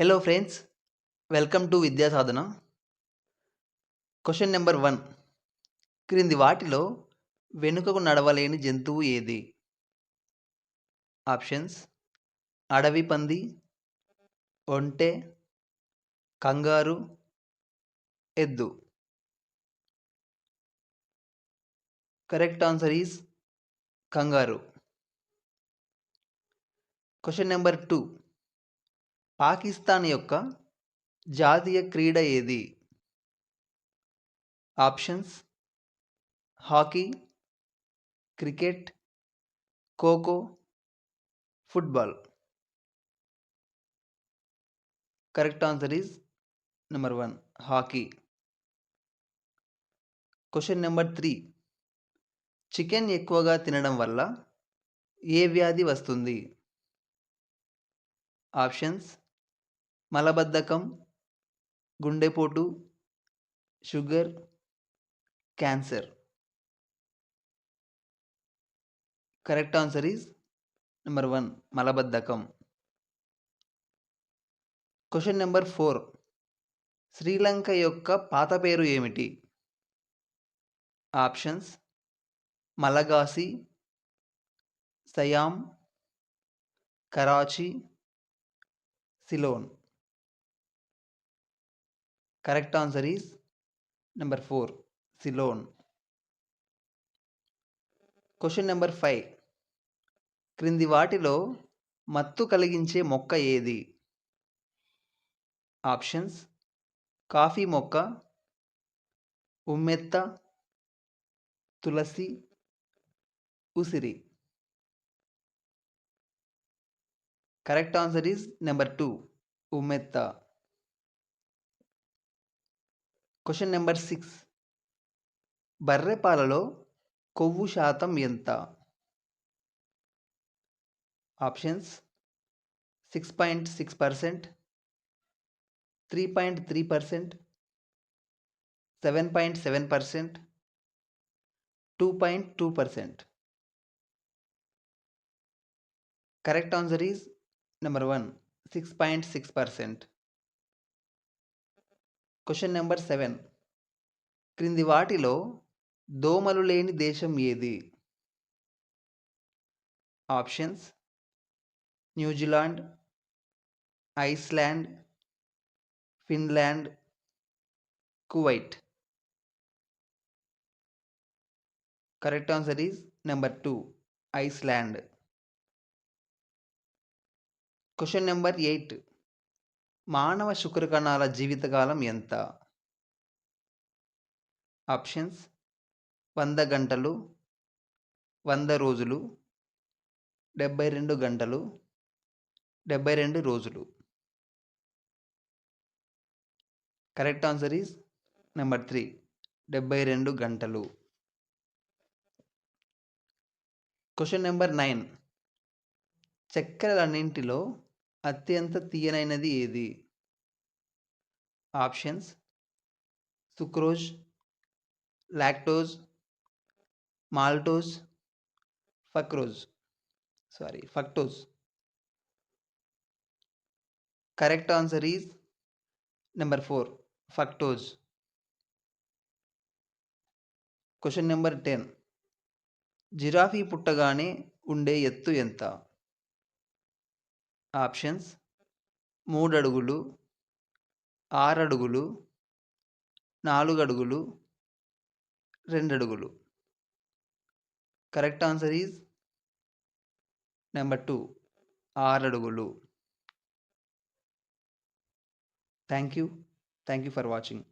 Hello friends, welcome to విద్యా సాధన. Question number 1. క్రింది వాటిలో వెనుకకు నడవలేని జంతువు ఏది? ఆప్షన్స్: అడవి పంది, ఒంటె, కంగారు, ఎద్దు. కరెక్ట్ ఆన్సర్ ఈస్ కంగారు. Question number 2. పాకిస్తాన్ యొక్క జాతీయ క్రీడ ఏది? Options: hockey, cricket, kho kho, football. Correct answer is number 1, hockey. Question number 3. Chicken ఎక్కువగా తినడం వల్ల ఏ వ్యాధి వస్తుంది? ఆప్షన్స్: మలబద్ధకం, గుండెపోటు, sugar, cancer. Correct answer is number 1, మలబద్ధకం. Question number 4. శ్రీలంక యొక్క పాత పేరు ఏమిటి? Options: Malagasy, Siam, Karachi, Ceylon. Correct answer is number 4, Ceylon. Question number 5. క్రింది వాటిలో మత్తు కలిగించే మొక్క ఏది? ఆప్షన్స్: కాఫీ మొక్క, ఉమ్మెత్త, తులసి, ఉసిరి. కరెక్ట్ ఆన్సర్ ఈస్ నెంబర్ 2, ఉమ్మెత్త. Question number 6. బర్రె పాలలో కొవ్వు శాతం ఎంత? Options: 6.6%, 3.3%, 7.7%, 2.2%. Correct answer is number 1, 6.6%. Question number 7. క్రింది వాటిలో దోమలు లేని దేశం ఏది? Options: New Zealand, Iceland, Finland, Kuwait. Correct answer is number 2, Iceland. Question number 8. మానవ శుక్రకణాల జీవితకాలం ఎంత? ఆప్షన్స్: 100 గంటలు, 100 రోజులు, 72 గంటలు, 72 రోజులు. కరెక్ట్ ఆన్సర్ ఈస్ నెంబర్ 3, 72 గంటలు. Question number 9. చక్కెరలన్నింటిలో అత్యంత తీయనైనది ఏది? Options: sucrose, lactose, maltose, fructose. Correct answer is number 4, fructose. Question number 10. జిరాఫీ పుట్టగానే ఉండే ఎత్తు ఎంత? ఆప్షన్స్: 3 అడుగులు, 6 అడుగులు, 4 అడుగులు, 2 అడుగులు. కరెక్ట్ ఆన్సర్ ఈస్ నెంబర్ 2, 6 అడుగులు. Thank you for watching.